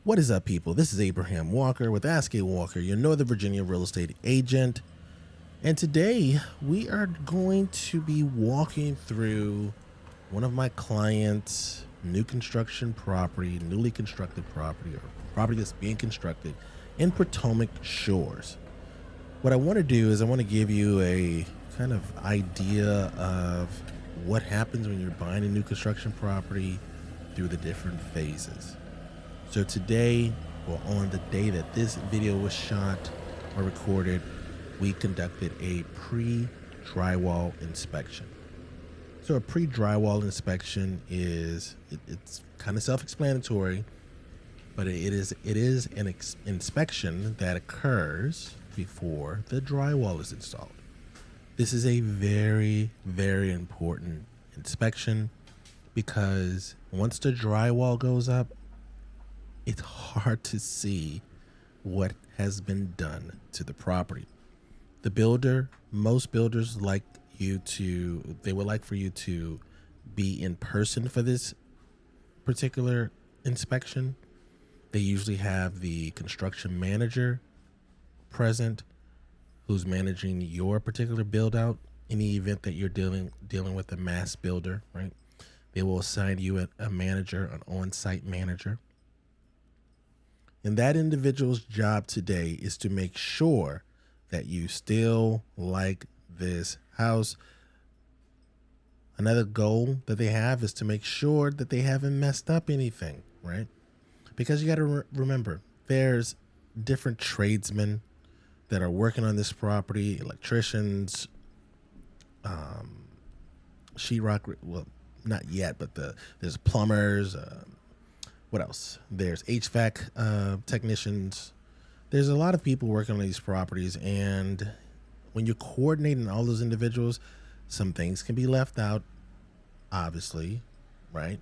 What is up, people? This is Abraham Walker with Ask A Walker, your Northern Virginia real estate agent. And today we are going to be walking through one of my clients' new construction property, newly constructed property, or property that's being constructed in Potomac Shores. What I want to do is I want to give you a kind of idea of what happens when you're buying a new construction property through the different phases. So today, or on the day that this video was shot or recorded, we conducted a pre-drywall inspection. So a pre-drywall inspection it's kind of self-explanatory, but it is an inspection that occurs before the drywall is installed. This is a very, very important inspection because once the drywall goes up, it's hard to see what has been done to the property. The builder, most builders would like for you to be in person for this particular inspection. They usually have the construction manager present who's managing your particular build out in the event that you're dealing with a mass builder, right? They will assign you a manager, an on-site manager. And that individual's job today is to make sure that you still like this house. Another goal that they have is to make sure that they haven't messed up anything, right? Because you got to remember, there's different tradesmen that are working on this property, electricians, sheetrock, well, not yet, but there's plumbers, what else? There's HVAC technicians. There's a lot of people working on these properties, and when you're coordinating all those individuals, some things can be left out, obviously, right?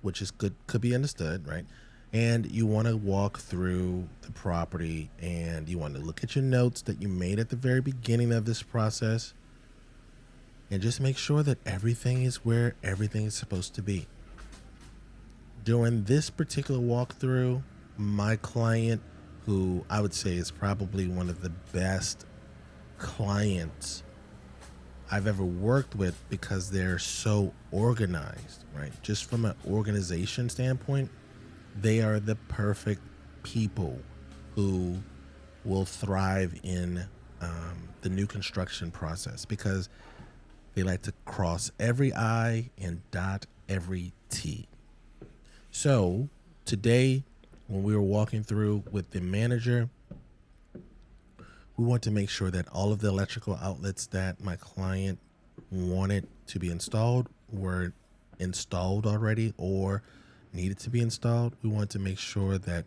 Which is good, could be understood, right? And you want to walk through the property and you want to look at your notes that you made at the very beginning of this process and just make sure that everything is where everything is supposed to be. During this particular walkthrough, my client, who I would say is probably one of the best clients I've ever worked with because they're so organized, right? Just from an organization standpoint, they are the perfect people who will thrive in the new construction process because they like to cross every I and dot every T. So today, when we were walking through with the manager, we want to make sure that all of the electrical outlets that my client wanted to be installed were installed already or needed to be installed. We want to make sure that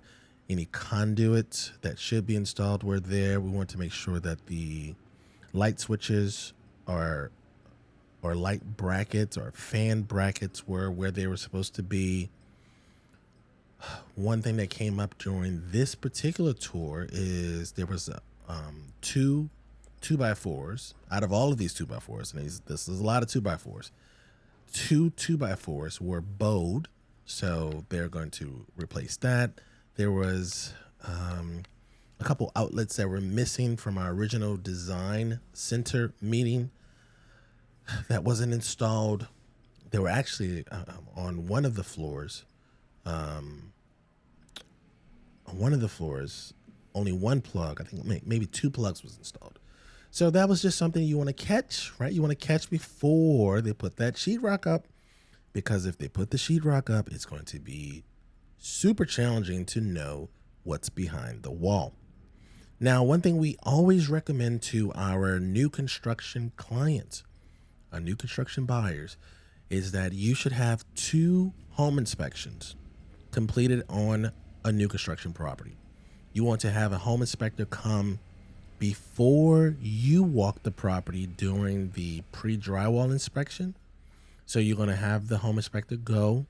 any conduits that should be installed were there. We want to make sure that the light switches or light brackets or fan brackets were where they were supposed to be. One thing that came up during this particular tour is there was two 2x4s out of all of these 2x4s, and this is a lot of 2x4s. Two 2x4s were bowed, so they're going to replace that. There was a couple outlets that were missing from our original design center meeting that wasn't installed. They were actually on one of the floors. On one of the floors, only one plug, I think maybe two plugs was installed. So that was just something you want to catch, right? You want to catch before they put that sheetrock up, because if they put the sheetrock up, it's going to be super challenging to know what's behind the wall. Now, one thing we always recommend to our new construction clients, our new construction buyers, is that you should have 2 home inspections completed on a new construction property. You want to have a home inspector come before you walk the property during the pre-drywall inspection. So you're going to have the home inspector go.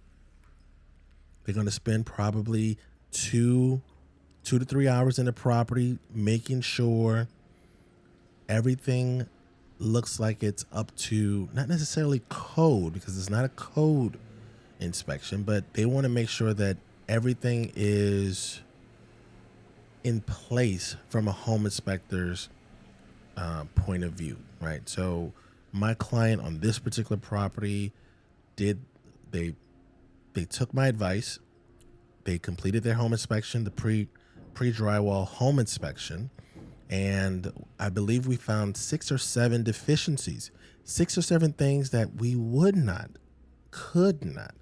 They're going to spend probably 2 to 3 hours in the property, making sure everything looks like it's up to, not necessarily code, because it's not a code inspection, but they want to make sure that everything is in place from a home inspector's point of view, right? So my client on this particular property did they they took my advice. They completed their home inspection, the pre-drywall home inspection, and I believe we found 6 or 7 deficiencies, 6 or 7 things that we would not, could not,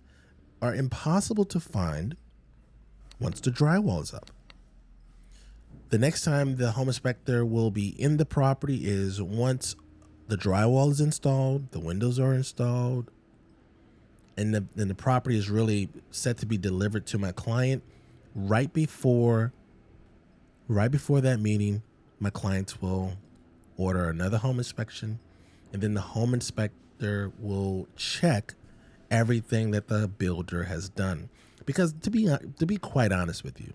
are impossible to find once the drywall is up. The next time the home inspector will be in the property is once the drywall is installed, the windows are installed, and the property is really set to be delivered to my client. Right before that meeting, my clients will order another home inspection, and then the home inspector will check everything that the builder has done. Because to be quite honest with you,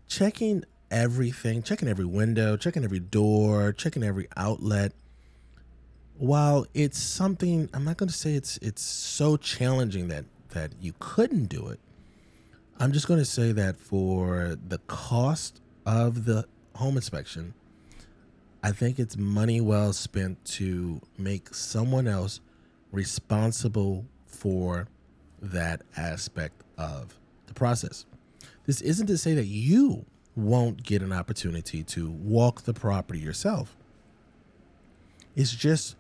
checking everything, checking every window, checking every door, checking every outlet, while it's something, I'm not going to say it's so challenging that you couldn't do it. I'm just going to say that for the cost of the home inspection, I think it's money well spent to make someone else responsible for that aspect of the process. This isn't to say that you won't get an opportunity to walk the property yourself. It's just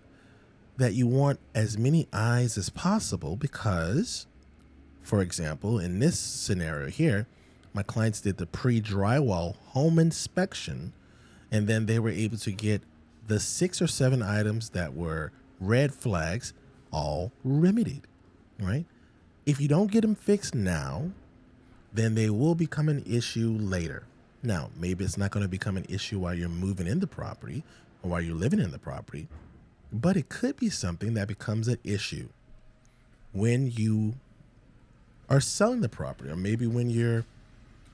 that you want as many eyes as possible because, for example, in this scenario here, my clients did the pre-drywall home inspection, and then they were able to get the 6 or 7 items that were red flags all remedied, right? If you don't get them fixed now, then they will become an issue later. Now, maybe it's not going to become an issue while you're moving in the property or while you're living in the property, but it could be something that becomes an issue when you are selling the property, or maybe when you're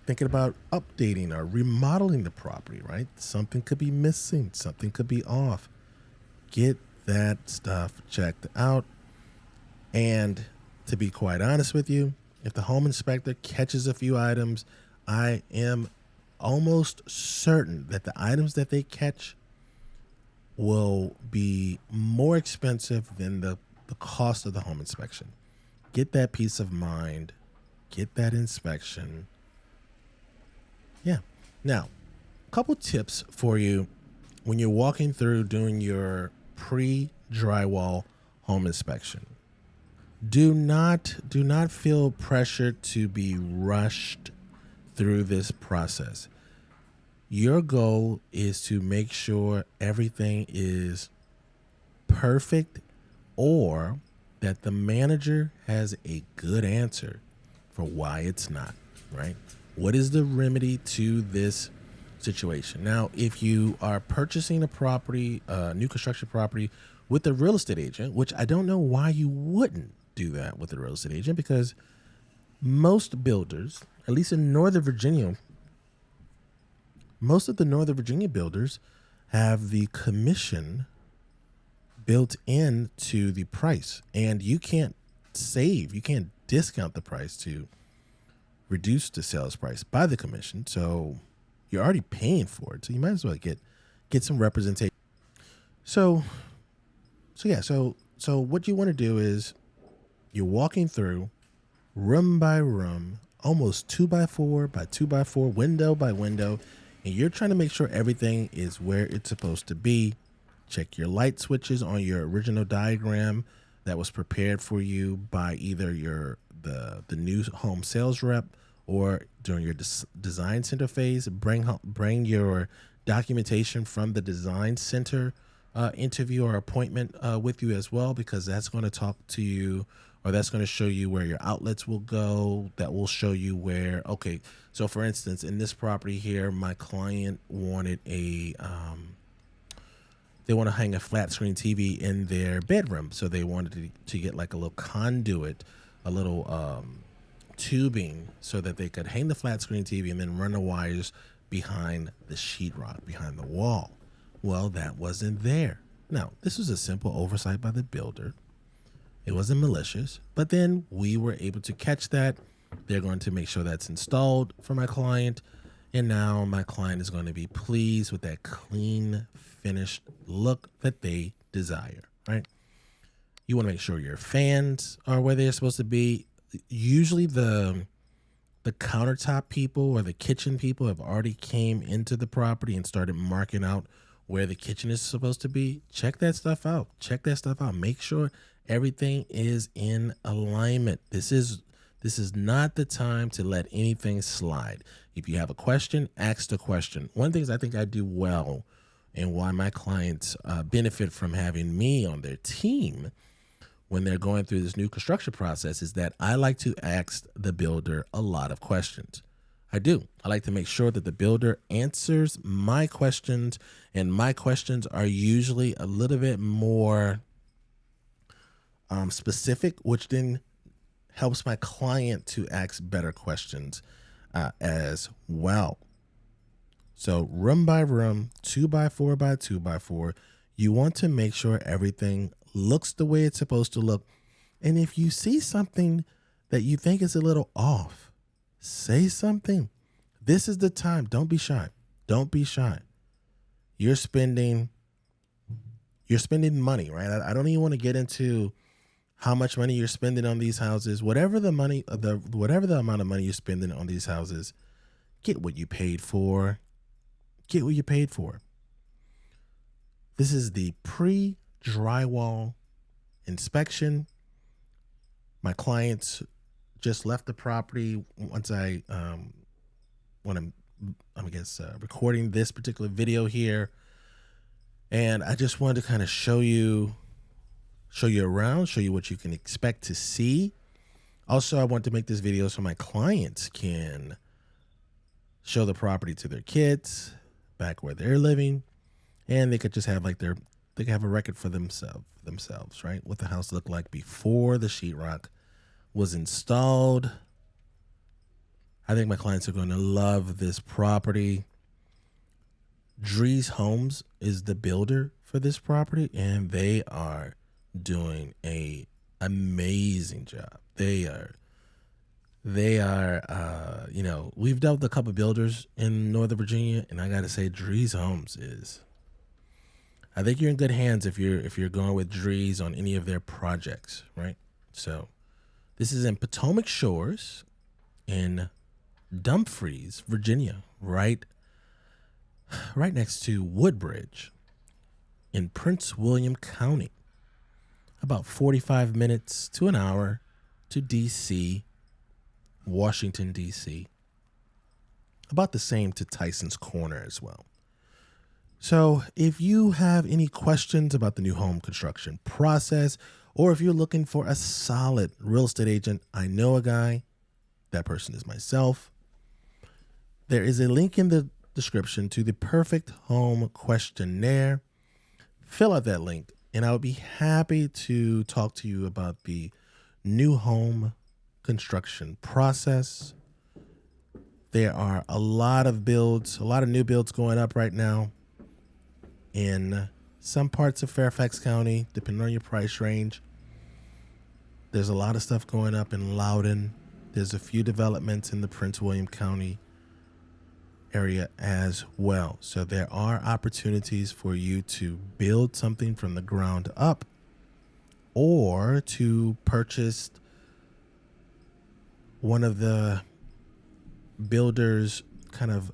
thinking about updating or remodeling the property, right? Something could be missing, something could be off. Get that stuff checked out. And to be quite honest with you, if the home inspector catches a few items, I am almost certain that the items that they catch will be more expensive than the cost of the home inspection. Get that peace of mind, get that inspection. Yeah. Now, a couple tips for you when you're walking through doing your pre-drywall home inspection. Do not feel pressured to be rushed through this process. Your goal is to make sure everything is perfect, or that the manager has a good answer for why it's not, right? What is the remedy to this situation? Now, if you are purchasing a property, new construction property with a real estate agent, which I don't know why you wouldn't do that with a real estate agent, because most builders, at least in Northern Virginia, most of the Northern Virginia builders have the commission built into the price, and you can't discount the price to reduce the sales price by the commission. So you're already paying for it. So you might as well get some representation. So what you want to do is you're walking through room by room, almost 2x4 by 2x4, window by window, and you're trying to make sure everything is where it's supposed to be. Check your light switches on your original diagram that was prepared for you by either the new home sales rep or during your design center phase. Bring your documentation from the design center interview or appointment with you as well, because that's going to talk to you, or that's going to show you where your outlets will go. That will show you where, okay, so for instance, in this property here, my client wanted they want to hang a flat screen TV in their bedroom. So they wanted to get like a little conduit, a little tubing, so that they could hang the flat screen TV and then run the wires behind the sheetrock, behind the wall. Well, that wasn't there. Now, this was a simple oversight by the builder. It wasn't malicious, but then we were able to catch that. They're going to make sure that's installed for my client. And now my client is going to be pleased with that clean, finished look that they desire, right? You want to make sure your fans are where they're supposed to be. Usually the countertop people or the kitchen people have already came into the property and started marking out where the kitchen is supposed to be. Check that stuff out. Check that stuff out. Make sure everything is in alignment. This is not the time to let anything slide. If you have a question, ask the question. One of the things I think I do well and why my clients benefit from having me on their team when they're going through this new construction process is that I like to ask the builder a lot of questions. I do. I like to make sure that the builder answers my questions, and my questions are usually a little bit more specific, which then helps my client to ask better questions as well. So room by room, 2x4 by 2x4, you want to make sure everything looks the way it's supposed to look. And if you see something that you think is a little off, say something. This is the time. Don't be shy. Don't be shy. You're spending money, right? I don't even want to get into how much money you're spending on these houses. Whatever the amount of money you're spending on these houses, get what you paid for. Get what you paid for. This is the pre-drywall inspection. My clients just left the property once recording this particular video here. And I just wanted to kind of show you around, show you what you can expect to see. Also, I want to make this video so my clients can show the property to their kids back where they're living, and they could just have they could have a record for themselves, right? What the house looked like before the sheetrock was installed. I think my clients are going to love this property. Drees Homes is the builder for this property, and they are doing a amazing job. They are, we've dealt with a couple of builders in Northern Virginia, and I got to say, Drees Homes is, I think you're in good hands if you're going with Drees on any of their projects, right? So this is in Potomac Shores in Dumfries, Virginia, right next to Woodbridge in Prince William County. About 45 minutes to an hour to DC, Washington, DC. About the same to Tyson's Corner as well. So if you have any questions about the new home construction process, or if you're looking for a solid real estate agent, I know a guy. That person is myself. There is a link in the description to the Perfect Home Questionnaire. Fill out that link, and I would be happy to talk to you about the new home construction process. There are a lot of new builds going up right now in some parts of Fairfax County, depending on your price range. There's a lot of stuff going up in Loudoun. There's a few developments in the Prince William County area as well. So there are opportunities for you to build something from the ground up or to purchase one of the builders' kind of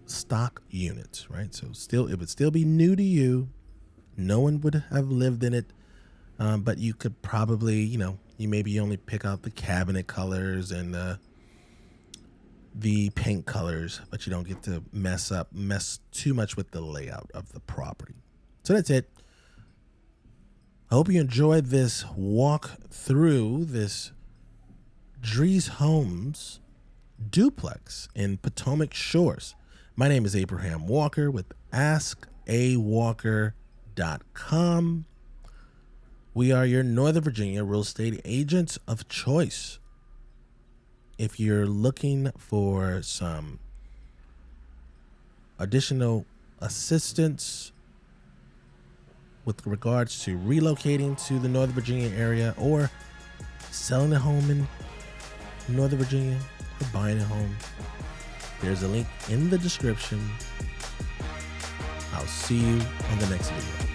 stock units, right? So it would still be new to you. No one would have lived in it, but you could probably, you maybe only pick out the cabinet colors and the paint colors, but you don't get to mess too much with the layout of the property. So that's it. I hope you enjoyed this walk through this Drees Homes duplex in Potomac Shores. My name is Abraham Walker with AskAWalker.com. We are your Northern Virginia real estate agents of choice. If you're looking for some additional assistance with regards to relocating to the Northern Virginia area or selling a home in Northern Virginia or buying a home, There's a link in the description. I'll see you on the next video.